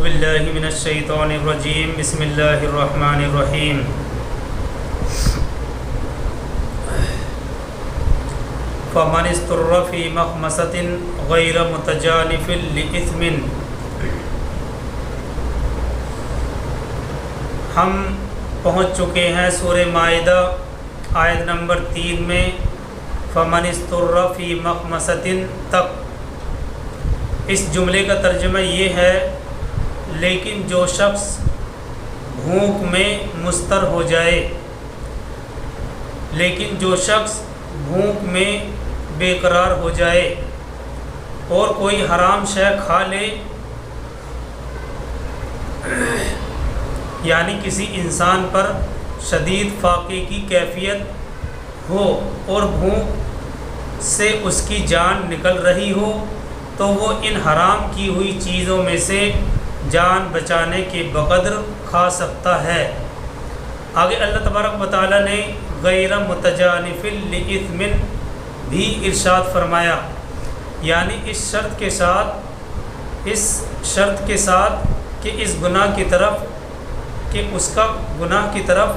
باللہ من الشیطان الرجیم بسم اللہ الرحمن الرحیم فمن اضطر فی مخمصۃ غیر متجانف لإثم۔ ہم پہنچ چکے ہیں سورہ مائدہ آیت نمبر 3 میں فمن اضطر فی مخمصۃ تک۔ اس جملے کا ترجمہ یہ ہے لیکن جو شخص بھوک میں مضطر ہو جائے، لیکن جو شخص بھوک میں بے قرار ہو جائے اور کوئی حرام شے کھا لے، یعنی کسی انسان پر شدید فاقے کی کیفیت ہو اور بھوک سے اس کی جان نکل رہی ہو، تو وہ ان حرام کی ہوئی چیزوں میں سے جان بچانے کے بقدر کھا سکتا ہے۔ آگے اللہ تبارک و تعالیٰ نے غیر متجانف لإثم بھی ارشاد فرمایا، یعنی اس شرط کے ساتھ کہ اس گناہ کی طرف کہ اس کا گناہ کی طرف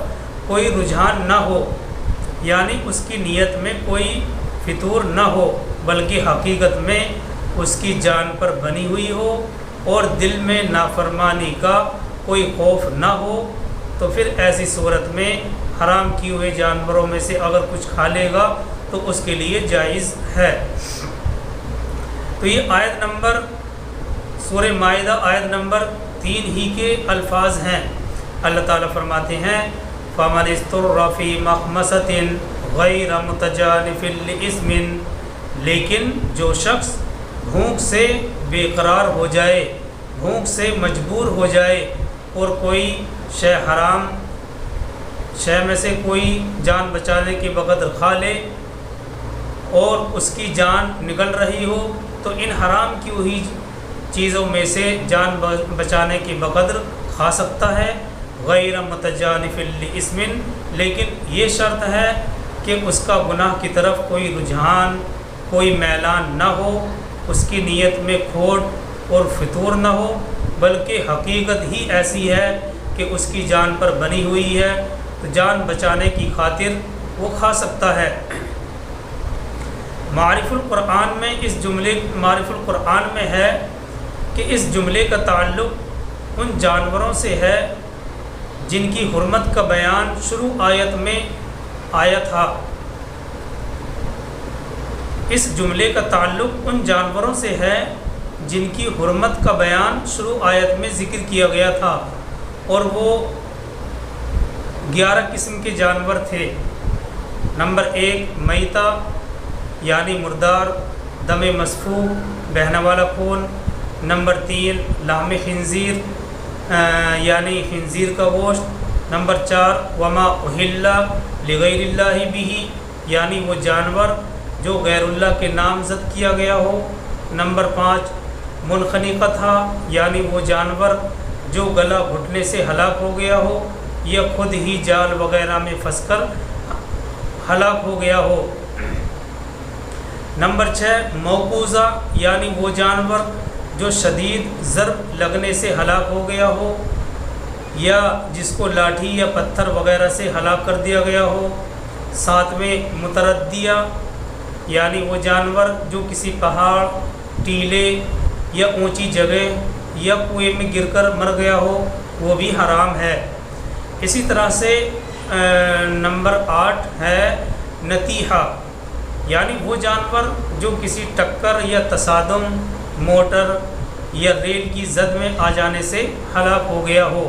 کوئی رجحان نہ ہو، یعنی اس کی نیت میں کوئی فتور نہ ہو بلکہ حقیقت میں اس کی جان پر بنی ہوئی ہو اور دل میں نافرمانی کا کوئی خوف نہ ہو، تو پھر ایسی صورت میں حرام کیے ہوئے جانوروں میں سے اگر کچھ کھا لے گا تو اس کے لیے جائز ہے۔ تو یہ آیت نمبر سورہ مائدہ آیت نمبر 3 ہی کے الفاظ ہیں۔ اللہ تعالیٰ فرماتے ہیں فَمَنِ اضْطُرَّ فِي مَخْمَصَةٍ غَيْرَ مُتَجَانِفٍ لِإِثْمٍ، لیکن جو شخص بھوک سے بے قرار ہو جائے، بھوک سے مجبور ہو جائے اور کوئی شے حرام شے میں سے کوئی جان بچانے کے بقدر کھا لے اور اس کی جان نکل رہی ہو، تو ان حرام کی ہوئی چیزوں میں سے جان بچانے کے بقدر کھا سکتا ہے، غیر متجانف لإثم، لیکن یہ شرط ہے کہ اس کا گناہ کی طرف کوئی رجحان، کوئی میلان نہ ہو، اس کی نیت میں کھوٹ اور فتور نہ ہو، بلکہ حقیقت ہی ایسی ہے کہ اس کی جان پر بنی ہوئی ہے، تو جان بچانے کی خاطر وہ کھا سکتا ہے۔ معارف القرآن میں ہے کہ اس جملے کا تعلق ان جانوروں سے ہے جن کی حرمت کا بیان شروع آیت میں آیا تھا۔ اس جملے کا تعلق ان جانوروں سے ہے جن کی حرمت کا بیان شروع آیت میں ذکر کیا گیا تھا، اور وہ 11 قسم کے جانور تھے۔ نمبر 1 میتہ یعنی مردار، دم مسفوح بہنے والا خون۔ نمبر 3 لحم خنزیر یعنی خنزیر کا گوشت۔ نمبر 4 وما اہل لغیر اللہ بھی، یعنی وہ جانور جو غیر اللہ کے نامزد کیا گیا ہو۔ نمبر 5 منخنقہ، یعنی وہ جانور جو گلا گھٹنے سے ہلاک ہو گیا ہو یا خود ہی جال وغیرہ میں پھنس کر ہلاک ہو گیا ہو۔ نمبر 6 موقوذہ، یعنی وہ جانور جو شدید ضرب لگنے سے ہلاک ہو گیا ہو یا جس کو لاٹھی یا پتھر وغیرہ سے ہلاک کر دیا گیا ہو۔ 7 متردیہ، یعنی وہ جانور جو کسی پہاڑ، ٹیلے یا اونچی جگہ یا کنویں میں گر کر مر گیا ہو، وہ بھی حرام ہے۔ اسی طرح سے نمبر 8 ہے نتیحہ، یعنی وہ جانور جو کسی ٹکر یا تصادم، موٹر یا ریل کی زد میں آ جانے سے ہلاک ہو گیا ہو۔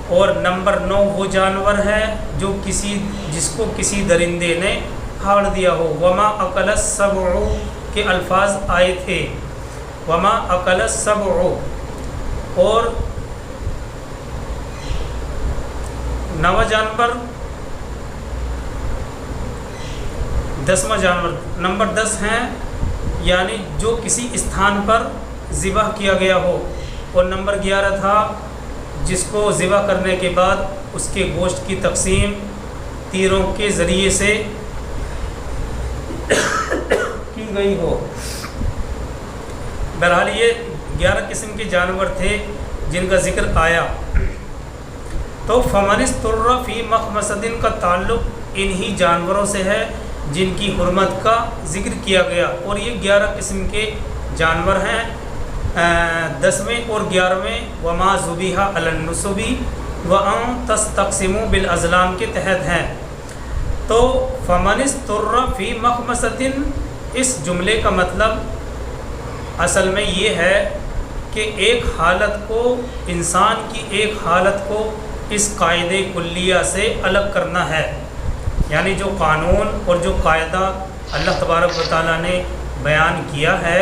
اور نمبر 9 وہ جانور ہے جس کو کسی درندے نے پھاڑ دیا ہو۔ وما اکل السبع کے الفاظ آئے تھے، وما اکل السبع۔ اور 9واں جانور 10واں جانور نمبر 10 ہیں، یعنی جو کسی استھان پر ذبح کیا گیا ہو۔ اور نمبر 11 تھا جس کو ذبح کرنے کے بعد اس کے گوشت کی تقسیم تیروں کے ذریعے سے کی گئی ہو۔ بہرحال یہ 11 قسم کے جانور تھے جن کا ذکر آیا. تو فمن اضطر فی مخمصۃ کا تعلق انہی جانوروں سے ہے جن کی حرمت کا ذکر کیا گیا، اور یہ 11 قسم کے جانور ہیں. 10ویں اور 11ویں وما ذبیح علی النصب وان تستقسموا بالازلام کے تحت ہیں. تو فمن اضطر فی مخمصۃ، اس جملے کا مطلب اصل میں یہ ہے کہ ایک حالت کو، انسان کی ایک حالت کو اس قاعدے کلیہ سے الگ کرنا ہے. یعنی جو قانون اور جو قاعدہ اللہ تبارک و تعالیٰ نے بیان کیا ہے،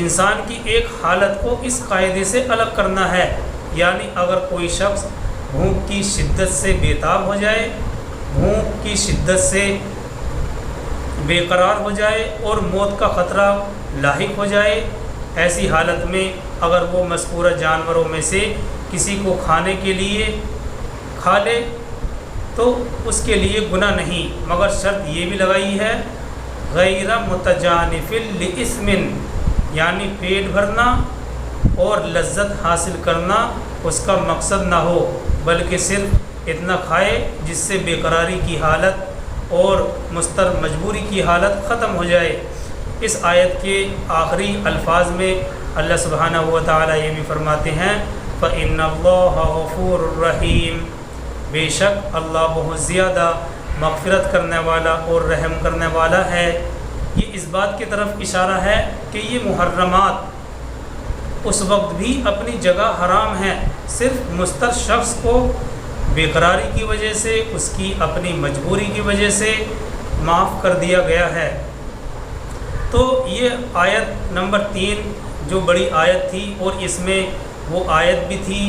انسان کی ایک حالت کو اس قاعدے سے الگ کرنا ہے. یعنی اگر کوئی شخص بھوک کی شدت سے بیتاب ہو جائے، بھوک کی شدت سے بے قرار ہو جائے اور موت کا خطرہ لاحق ہو جائے، ایسی حالت میں اگر وہ مذکورہ جانوروں میں سے کسی کو کھانے کے لیے کھا لے تو اس کے لیے گناہ نہیں، مگر شرط یہ بھی لگائی ہے غیر متجانف لاسم، یعنی پیٹ بھرنا اور لذت حاصل کرنا اس کا مقصد نہ ہو، بلکہ صرف اتنا کھائے جس سے بے قراری کی حالت اور مجبوری کی حالت ختم ہو جائے. اس آیت کے آخری الفاظ میں اللہ سبحانہ و تعالیٰ یہ بھی فرماتے ہیں فَإِنَّ اللَّهَ غَفُورٌ رَحِيمٌ، بے شک اللہ بہت زیادہ مغفرت کرنے والا اور رحم کرنے والا ہے. یہ اس بات کی طرف اشارہ ہے کہ یہ محرمات اس وقت بھی اپنی جگہ حرام ہیں، صرف مضطر شخص کو بے قراری کی وجہ سے، اس کی اپنی مجبوری کی وجہ سے معاف کر دیا گیا ہے. تو یہ آیت نمبر 3 جو بڑی آیت تھی، اور اس میں وہ آیت بھی تھی،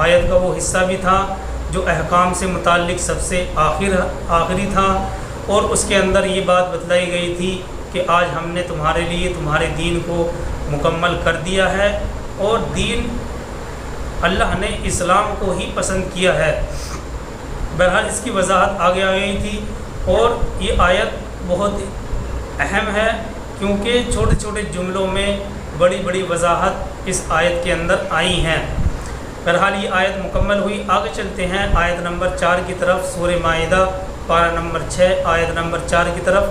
آیت کا وہ حصہ بھی تھا جو احکام سے متعلق سب سے آخری تھا، اور اس کے اندر یہ بات بتلائی گئی تھی کہ آج ہم نے تمہارے لیے تمہارے دین کو مکمل کر دیا ہے، اور دین اللہ نے اسلام کو ہی پسند کیا ہے. بہرحال اس کی وضاحت آگے آ گئی تھی، اور یہ آیت بہت اہم ہے کیونکہ چھوٹے چھوٹے جملوں میں بڑی بڑی وضاحت اس آیت کے اندر آئی ہیں. بہرحال یہ آیت مکمل ہوئی. آگے چلتے ہیں آیت نمبر 4 کی طرف. سورہ مائدہ پارہ نمبر 6 آیت نمبر 4 کی طرف.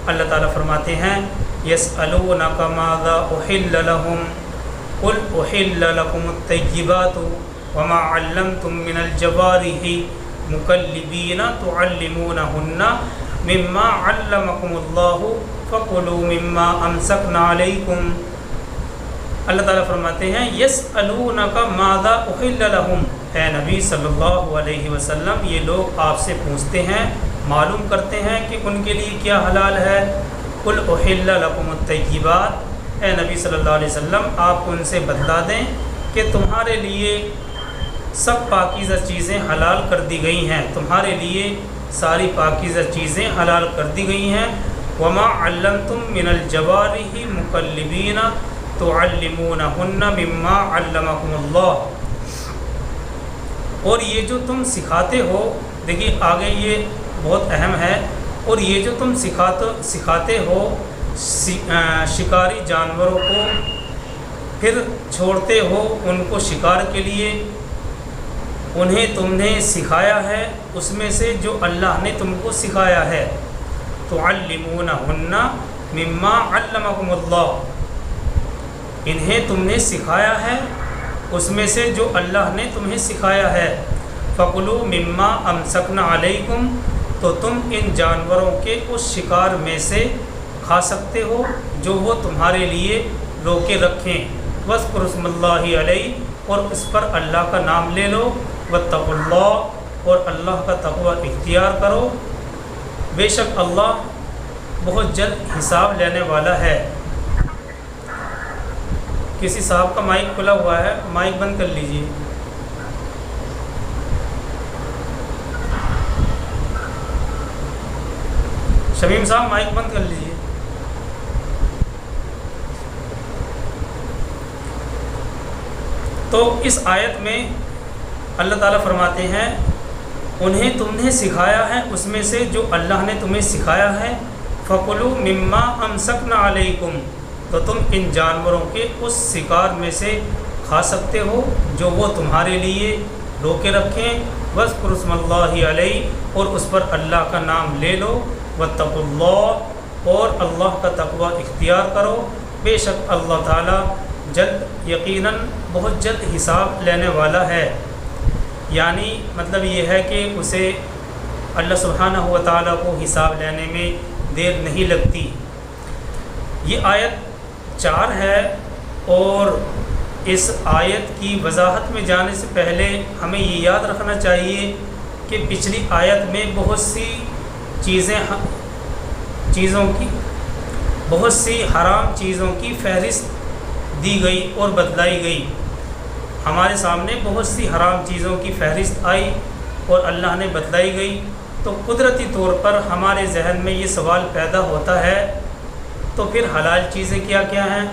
اللہ تعالیٰ فرماتے ہیں یسألونک ماذا احل لهم قل احل لكم الطیبات وما علمتم من الجوارح مکلبین تعلمونہن مما علمکم اللہ فکلوا مما امسکنا علیکم. اللہ تعالیٰ فرماتے ہیں یسألونک ماذا احل لهم، اے نبی صلی اللہ علیہ وسلم یہ لوگ آپ سے پوچھتے ہیں، معلوم کرتے ہیں کہ ان کے لیے کیا حلال ہے. قل احل لکم الطیبات، اے نبی صلی اللہ علیہ وسلم آپ ان سے بتلا دیں کہ تمہارے لیے سب پاکیزہ چیزیں حلال کر دی گئی ہیں، تمہارے لیے ساری پاکیزہ چیزیں حلال کر دی گئی ہیں. وما علمتم من الجوارح مکلبین تعلمونہن مما علمکم اللہ، اور یہ جو تم سکھاتے ہو، دیکھیے آگے یہ بہت اہم ہے، اور یہ جو تم سکھاتے ہو شکاری جانوروں کو، پھر چھوڑتے ہو ان کو شکار کے لیے، انہیں تم نے سکھایا ہے اس میں سے جو اللہ نے تم کو سکھایا ہے. تعلمونہن مما علمکم اللہ، انہیں تم نے سکھایا ہے اس میں سے جو اللہ نے تمہیں سکھایا ہے. فَقُلُوا مِمَّا أَمْسَكْنَا عَلَيْكُمْ، تو تم ان جانوروں کے اس شکار میں سے کھا سکتے ہو جو وہ تمہارے لیے روکے رکھیں. وَاذْكُرُوا اسْمَ اللَّهِ عَلَيْهِ، اور اس پر اللہ کا نام لے لو. وَاتَّقُوا اللَّهَ، اور اللہ کا تقوی اختیار کرو، بے شک اللہ بہت جلد حساب لینے والا ہے. کسی صاحب کا مائک کھلا ہوا ہے، مائک بند کر لیجیے. شمیم صاحب مائک بند کر لیجیے. تو اس آیت میں اللہ تعالیٰ فرماتے ہیں انہیں تم نے سکھایا ہے اس میں سے جو اللہ نے تمہیں سکھایا ہے. فَقُلُوا مِمَّا أَمْسَكْنَا عَلَيْكُمْ، تو تم ان جانوروں کے اس شکار میں سے کھا سکتے ہو جو وہ تمہارے لیے روکے رکھیں، وَاذْكُرُوا اسْمَ اللَّهِ عَلَيْهِ، اور اس پر اللہ کا نام لے لو، وَاتَّقُوا اللَّهَ، اور اللہ کا تقوی اختیار کرو، بے شک اللہ تعالیٰ جلد یقیناً بہت جلد حساب لینے والا ہے۔ یعنی مطلب یہ ہے کہ اسے اللہ سبحانہ و تعالیٰ کو حساب لینے میں دیر نہیں لگتی۔ یہ آیت 4 ہے، اور اس آیت کی وضاحت میں جانے سے پہلے ہمیں یہ یاد رکھنا چاہیے کہ پچھلی آیت میں بہت سی حرام چیزوں کی فہرست دی گئی اور بتلائی گئی۔ ہمارے سامنے بہت سی حرام چیزوں کی فہرست آئی اور اللہ نے بتلائی گئی، تو قدرتی طور پر ہمارے ذہن میں یہ سوال پیدا ہوتا ہے تو پھر حلال چیزیں کیا کیا ہیں؟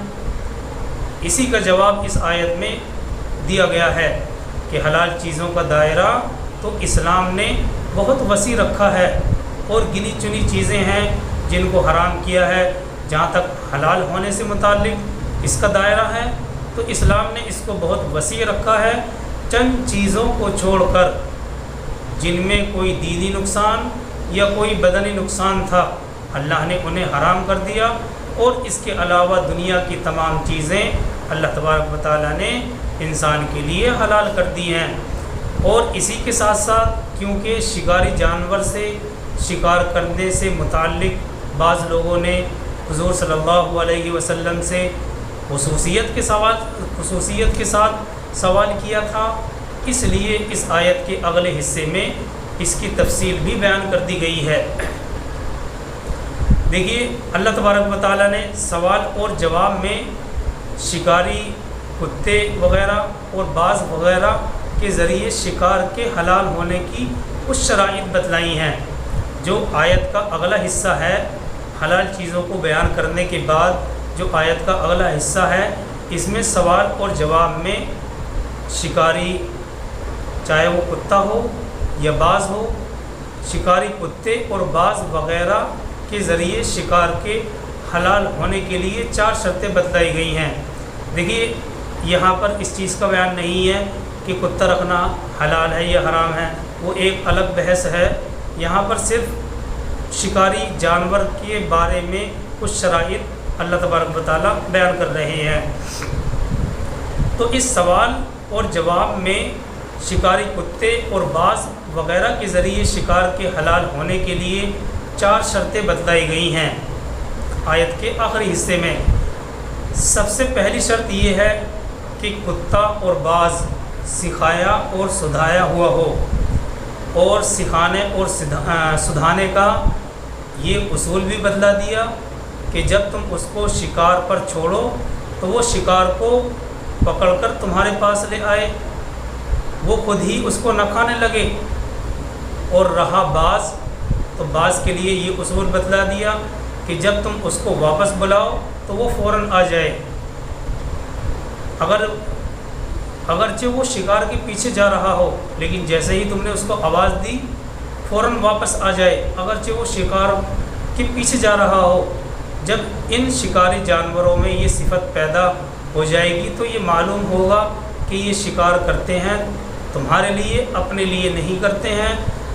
اسی کا جواب اس آیت میں دیا گیا ہے کہ حلال چیزوں کا دائرہ تو اسلام نے بہت وسیع رکھا ہے، اور گنی چنی چیزیں ہیں جن کو حرام کیا ہے۔ جہاں تک حلال ہونے سے متعلق اس کا دائرہ ہے تو اسلام نے اس کو بہت وسیع رکھا ہے۔ چند چیزوں کو چھوڑ کر جن میں کوئی دینی نقصان یا کوئی بدنی نقصان تھا، اللہ نے انہیں حرام کر دیا، اور اس کے علاوہ دنیا کی تمام چیزیں اللہ تبارک و تعالیٰ نے انسان کے لیے حلال کر دی ہیں۔ اور اسی کے ساتھ ساتھ کیونکہ شکاری جانور سے شکار کرنے سے متعلق بعض لوگوں نے حضور صلی اللہ علیہ وسلم سے خصوصیت کے ساتھ سوال کیا تھا، اس لیے اس آیت کے اگلے حصے میں اس کی تفصیل بھی بیان کر دی گئی ہے۔ دیکھیے اللہ تبارک و تعالیٰ نے سوال اور جواب میں شکاری کتے وغیرہ اور باز وغیرہ کے ذریعے شکار کے حلال ہونے کی کچھ شرائط بتلائی ہیں۔ جو آیت کا اگلا حصہ ہے، حلال چیزوں کو بیان کرنے کے بعد جو آیت کا اگلا حصہ ہے، اس میں سوال اور جواب میں شکاری چاہے وہ کتا ہو یا باز ہو، شکاری کتے اور باز وغیرہ کے ذریعے شکار کے حلال ہونے کے لیے 4 شرطیں بتلائی گئی ہیں۔ دیکھیے یہاں پر اس چیز کا بیان نہیں ہے کہ کتا رکھنا حلال ہے یا حرام ہے، وہ ایک الگ بحث ہے۔ یہاں پر صرف شکاری جانور کے بارے میں کچھ شرائط اللہ تبارک و تعالیٰ بیان کر رہے ہیں۔ تو اس سوال اور جواب میں شکاری کتے اور باز وغیرہ کے ذریعے شکار کے حلال ہونے کے لیے 4 شرطیں بتلائی گئی ہیں آیت کے آخری حصے میں۔ سب سے پہلی شرط یہ ہے کہ کتا اور باز سکھایا اور سدھایا ہوا ہو، اور سکھانے اور سدھانے کا یہ اصول بھی بدلا دیا کہ جب تم اس کو شکار پر چھوڑو تو وہ شکار کو پکڑ کر تمہارے پاس لے آئے، وہ خود ہی اس کو نہ کھانے لگے۔ اور رہا باز، تو باز کے لیے یہ اصول بتلا دیا کہ جب تم اس کو واپس بلاؤ تو وہ فوراً آ جائے، اگرچہ وہ شکار کے پیچھے جا رہا ہو، لیکن جیسے ہی تم نے اس کو آواز دی فوراً واپس آ جائے، اگرچہ وہ شکار کے پیچھے جا رہا ہو۔ جب ان شکاری جانوروں میں یہ صفت پیدا ہو جائے گی تو یہ معلوم ہوگا کہ یہ شکار کرتے ہیں تمہارے لیے، اپنے لیے نہیں کرتے ہیں۔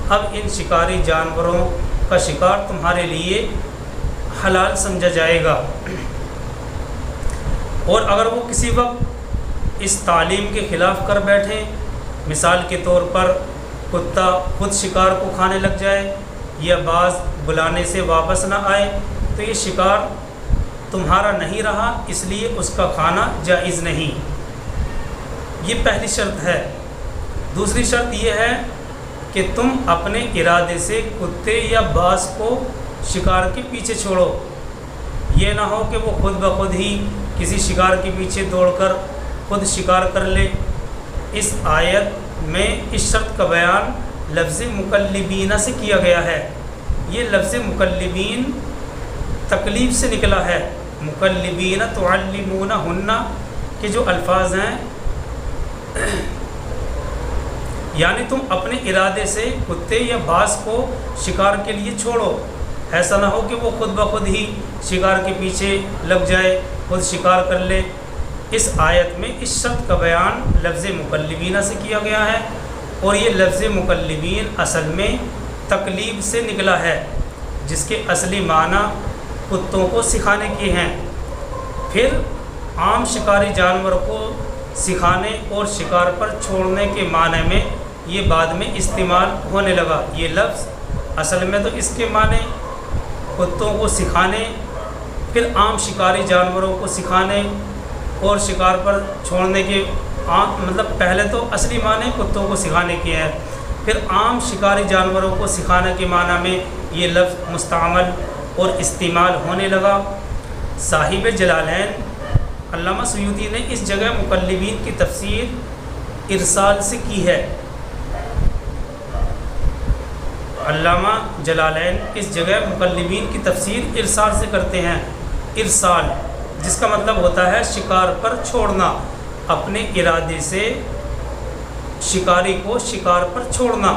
اب ان شکاری جانوروں کا شکار تمہارے لیے حلال سمجھا جائے گا۔ اور اگر وہ کسی وقت اس تعلیم کے خلاف کر بیٹھیں، مثال کے طور پر کتا خود شکار کو کھانے لگ جائے یا باز بلانے سے واپس نہ آئے، تو یہ شکار تمہارا نہیں رہا، اس لیے اس کا کھانا جائز نہیں۔ یہ پہلی شرط ہے۔ دوسری شرط یہ ہے کہ تم اپنے ارادے سے کتے یا باز کو شکار کے پیچھے چھوڑو، یہ نہ ہو کہ وہ خود بخود ہی کسی شکار کے پیچھے دوڑ کر خود شکار کر لے۔ اس آیت میں اس شرط کا بیان لفظ مکلبین سے کیا گیا ہے۔ یہ لفظ مکلبین تکلیف سے نکلا ہے۔ مکلبین تعلمونہن کے جو الفاظ ہیں، یعنی تم اپنے ارادے سے کتے یا باز کو شکار کے لیے چھوڑو، ایسا نہ ہو کہ وہ خود بخود ہی شکار کے پیچھے لگ جائے خود شکار کر لے۔ اس آیت میں اس شرط کا بیان لفظ مکلبین سے کیا گیا ہے، اور یہ لفظ مکلبین اصل میں تکلیب سے نکلا ہے، جس کے اصلی معنی کتوں کو سکھانے کے ہیں۔ پھر عام شکاری جانور کو سکھانے اور شکار پر چھوڑنے کے معنی میں یہ بعد میں استعمال ہونے لگا۔ یہ لفظ اصل میں تو اس کے معنی کتوں کو سکھانے، پھر عام شکاری جانوروں کو سکھانے اور شکار پر چھوڑنے کے مطلب پہلے تو اصلی معنی کتوں کو سکھانے کے ہیں، پھر عام شکاری جانوروں کو سکھانے کے معنی میں یہ لفظ مستعمل اور استعمال ہونے لگا۔ صاحب جلالین علامہ سیوطی نے اس جگہ مکلبین کی تفسیر ارسال سے کی ہے۔ علامہ جلالین اس جگہ مکلبین کی تفسیر ارسال سے کرتے ہیں۔ ارسال جس کا مطلب ہوتا ہے شکار پر چھوڑنا، اپنے ارادے سے شکاری کو شکار پر چھوڑنا،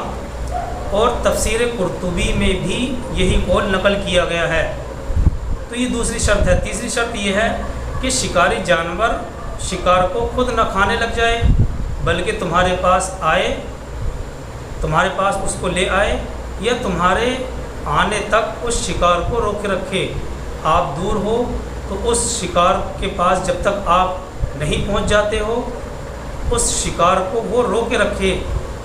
اور تفسیر قرطبی میں بھی یہی قول نقل کیا گیا ہے۔ تو یہ دوسری شرط ہے۔ تیسری شرط یہ ہے کہ شکاری جانور شکار کو خود نہ کھانے لگ جائے، بلکہ تمہارے پاس آئے، تمہارے پاس اس کو لے آئے، یا تمہارے آنے تک اس شکار کو روکے رکھے۔ آپ دور ہو تو اس شکار کے پاس جب تک آپ نہیں پہنچ جاتے ہو، اس شکار کو وہ روکے رکھے۔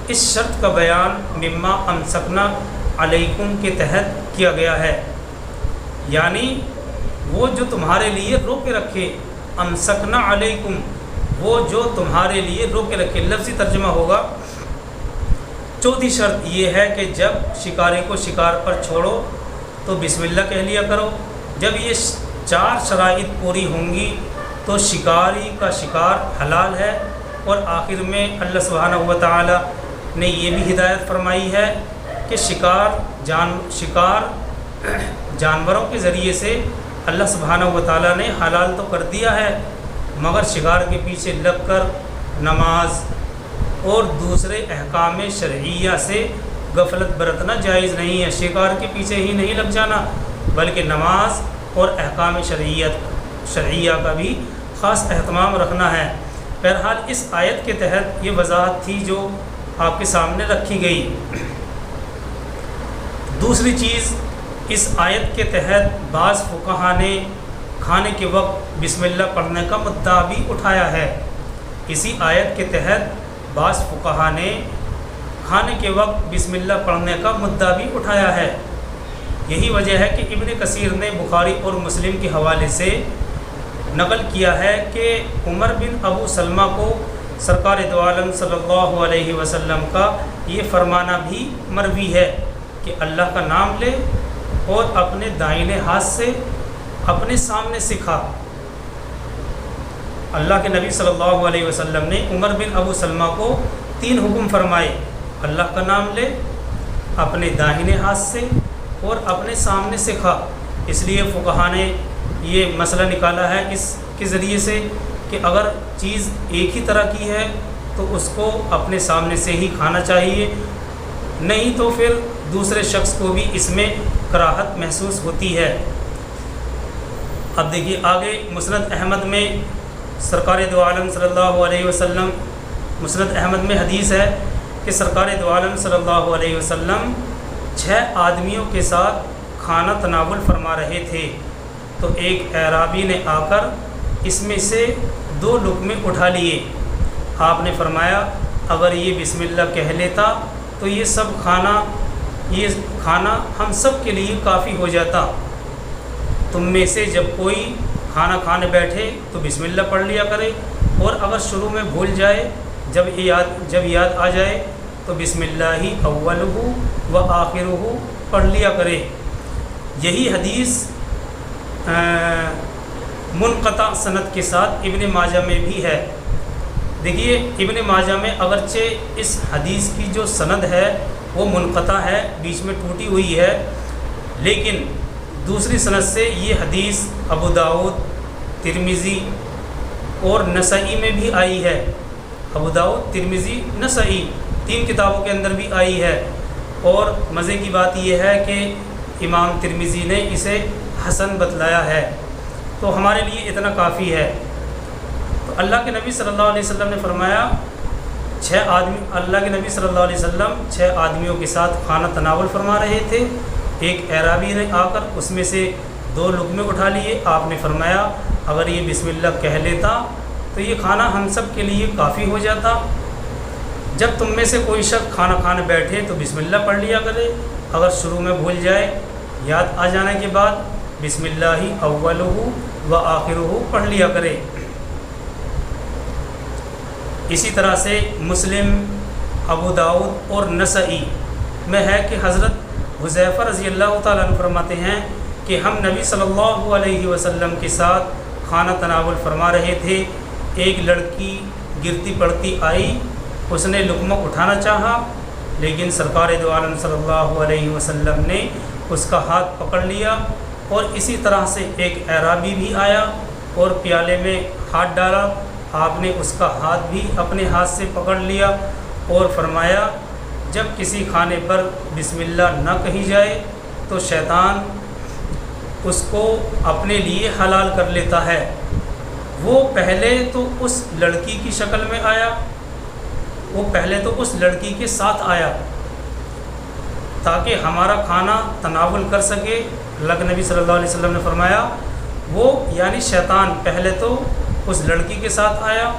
اس شرط کا بیان مما امسکنا علیکم کے تحت کیا گیا ہے، یعنی وہ جو تمہارے لیے روکے رکھے، امسکنا علیکم، وہ جو تمہارے لیے روکے رکھے، لفظی ترجمہ ہوگا۔ چوتھی شرط یہ ہے کہ جب شکاری کو شکار پر چھوڑو تو بسم اللہ کہہ لیا کرو۔ جب یہ 4 شرائط پوری ہوں گی تو شکاری کا شکار حلال ہے۔ اور آخر میں اللہ سبحانہ و تعالی نے یہ بھی ہدایت فرمائی ہے کہ شکار جانوروں کے ذریعے سے اللہ سبحانہ و تعالی نے حلال تو کر دیا ہے، مگر شکار کے پیچھے لگ کر نماز اور دوسرے احکام شرعیہ سے غفلت برتنا جائز نہیں ہے۔ شکار کے پیچھے ہی نہیں لگ جانا، بلکہ نماز اور احکام شرعیہ کا بھی خاص اہتمام رکھنا ہے۔ بہرحال اس آیت کے تحت یہ وضاحت تھی جو آپ کے سامنے رکھی گئی۔ دوسری چیز، اس آیت کے تحت بعض فقہا نے کھانے کے وقت بسم اللہ پڑھنے کا مدعا بھی اٹھایا ہے۔ اسی آیت کے تحت بعض فقہا نے کھانے کے وقت بسم اللہ پڑھنے کا مدعا بھی اٹھایا ہے۔ یہی وجہ ہے کہ ابن کثیر نے بخاری اور مسلم کے حوالے سے نقل کیا ہے کہ عمر بن ابو سلمہ کو سرکار دو عالم صلی اللہ علیہ وسلم کا یہ فرمانا بھی مروی ہے کہ اللہ کا نام لے اور اپنے دائنے ہاتھ سے اپنے سامنے سے کھا۔ اللہ کے نبی صلی اللہ علیہ وسلم نے عمر بن ابو سلمہ کو 3 حکم فرمائے، اللہ کا نام لے، اپنے داہنے ہاتھ سے اور اپنے سامنے سے کھا۔ اس لیے فقہا نے یہ مسئلہ نکالا ہے اس کے ذریعے سے کہ اگر چیز ایک ہی طرح کی ہے تو اس کو اپنے سامنے سے ہی کھانا چاہیے، نہیں تو پھر دوسرے شخص کو بھی اس میں کراہت محسوس ہوتی ہے۔ اب دیکھیے آگے مسند احمد میں سرکار دو عالم صلی اللہ علیہ وسلم، مسند احمد میں حدیث ہے کہ سرکار دو عالم صلی اللہ علیہ وسلم 6 آدمیوں کے ساتھ کھانا تناول فرما رہے تھے، تو ایک اعرابی نے آ کر اس میں سے 2 لقمے اٹھا لیے۔ آپ نے فرمایا اگر یہ بسم اللہ کہہ لیتا تو یہ کھانا ہم سب کے لیے کافی ہو جاتا۔ تم میں سے جب کوئی کھانا کھانے بیٹھے تو بسم اللہ پڑھ لیا کرے، اور اگر شروع میں بھول جائے، جب یاد آ جائے تو بسم اللہ اولہ و آخرہ پڑھ لیا کرے۔ یہی حدیث منقطع سند کے ساتھ ابن ماجہ میں بھی ہے۔ دیکھیے ابن ماجہ میں اگرچہ اس حدیث کی جو سند ہے وہ منقطع ہے، بیچ میں ٹوٹی ہوئی ہے، لیکن دوسری سند سے یہ حدیث ابو داؤد، ترمذی اور نسائی میں بھی آئی ہے۔ ابو داؤد، ترمذی، نسائی 3 کتابوں کے اندر بھی آئی ہے، اور مزے کی بات یہ ہے کہ امام ترمذی نے اسے حسن بتلایا ہے۔ تو ہمارے لیے اتنا کافی ہے۔ تو اللہ کے نبی صلی اللہ علیہ وسلم نے فرمایا اللہ کے نبی صلی اللہ علیہ وسلم 6 آدمیوں کے ساتھ کھانا تناول فرما رہے تھے۔ ایک اعرابی نے آ کر اس میں سے 2 لقمے اٹھا لیے۔ آپ نے فرمایا اگر یہ بسم اللہ کہہ لیتا تو یہ کھانا ہم سب کے لیے کافی ہو جاتا۔ جب تم میں سے کوئی شخص کھانا کھانے بیٹھے تو بسم اللہ پڑھ لیا کرے، اگر شروع میں بھول جائے یاد آ جانے کے بعد بسم اللہ اولہ و آخرہ پڑھ لیا کرے۔ اسی طرح سے مسلم، ابو داؤد اور نسائی میں ہے کہ حضرت حذیفہ رضی اللہ تعالیٰ عنہ فرماتے ہیں کہ ہم نبی صلی اللہ علیہ وسلم کے ساتھ کھانا تناول فرما رہے تھے، ایک لڑکی گرتی پڑتی آئی، اس نے لقمہ اٹھانا چاہا لیکن سرکار دو عالم صلی اللہ علیہ وسلم نے اس کا ہاتھ پکڑ لیا، اور اسی طرح سے ایک اعرابی بھی آیا اور پیالے میں ہاتھ ڈالا، آپ نے اس کا ہاتھ بھی اپنے ہاتھ سے پکڑ لیا اور فرمایا جب کسی کھانے پر بسم اللہ نہ کہی جائے تو شیطان اس کو اپنے لیے حلال کر لیتا ہے۔ وہ پہلے تو اس لڑکی کی شکل میں آیا، وہ پہلے تو اس لڑکی کے ساتھ آیا تاکہ ہمارا کھانا تناول کر سکے۔ اللہ کے نبی صلی اللہ علیہ وسلم نے فرمایا وہ یعنی شیطان پہلے تو اس لڑکی کے ساتھ آیا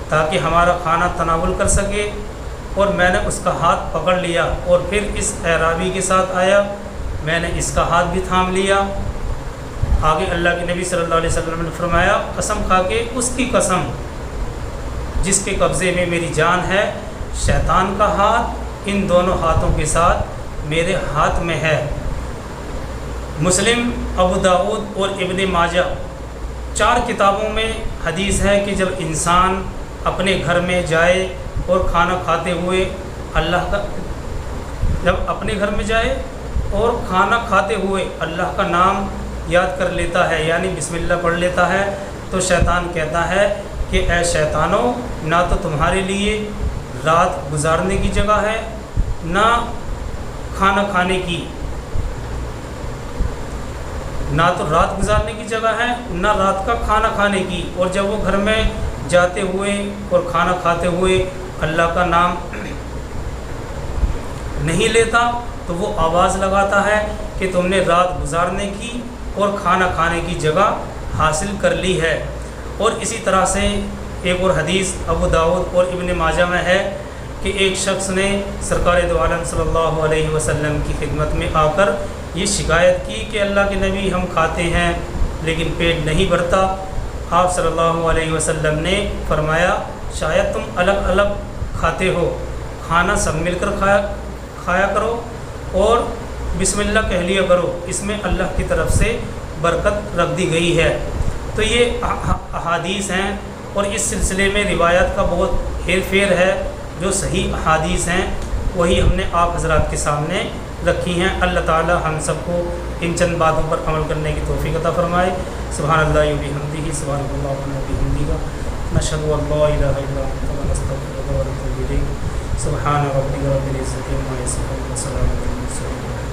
تاکہ ہمارا کھانا تناول کر سکے، اور میں نے اس کا ہاتھ پکڑ لیا، اور پھر اس اعرابی کے ساتھ آیا، میں نے اس کا ہاتھ بھی تھام لیا۔ آگے اللہ کے نبی صلی اللہ علیہ وسلم نے فرمایا قسم کھا کے اس کی قسم جس کے قبضے میں میری جان ہے، شیطان کا ہاتھ ان دونوں ہاتھوں کے ساتھ میرے ہاتھ میں ہے۔ مسلم، ابو داؤد اور ابن ماجہ 4 کتابوں میں حدیث ہے کہ جب انسان اپنے گھر میں جائے اور کھانا کھاتے ہوئے اللہ کا نام یاد کر لیتا ہے یعنی بسم اللہ پڑھ لیتا ہے تو شیطان کہتا ہے کہ اے شیطانوں، نہ تو تمہارے لیے رات گزارنے کی جگہ ہے، نہ کھانا کھانے کی، نہ تو رات گزارنے کی جگہ ہے نہ رات کا کھانا کھانے کی۔ اور جب وہ گھر میں جاتے ہوئے اور کھانا کھاتے ہوئے اللہ کا نام نہیں لیتا تو وہ آواز لگاتا ہے کہ تم نے رات گزارنے کی اور کھانا کھانے کی جگہ حاصل کر لی ہے۔ اور اسی طرح سے ایک اور حدیث ابو داؤد اور ابن ماجہ میں ہے کہ ایک شخص نے سرکار دو عالم صلی اللہ علیہ وسلم کی خدمت میں آ کر یہ شکایت کی کہ اللہ کے نبی ہم کھاتے ہیں لیکن پیٹ نہیں بھرتا۔ آپ صلی اللہ علیہ وسلم نے فرمایا شاید تم الگ الگ کھاتے ہو، کھانا سب مل کر کھایا کرو اور بسم اللہ کہہ لیا کرو، اس میں اللہ کی طرف سے برکت رکھ دی گئی ہے۔ تو یہ احادیث ہیں اور اس سلسلے میں روایات کا بہت ہیر پھیر ہے، جو صحیح احادیث ہیں وہی ہم نے آپ حضرات کے سامنے رکھی ہیں۔ اللہ تعالی ہم سب کو ان چند باتوں پر عمل کرنے کی توفیق عطا فرمائے۔ سبحان اللہ و بحمدہ، سبحان اللہ و بحمدہ، نشہد ان لا الہ الا انت نستغفرک و نتوب الیک۔ سبحان ربک رب العزۃ عما یصفون و سلام علی المرسلین۔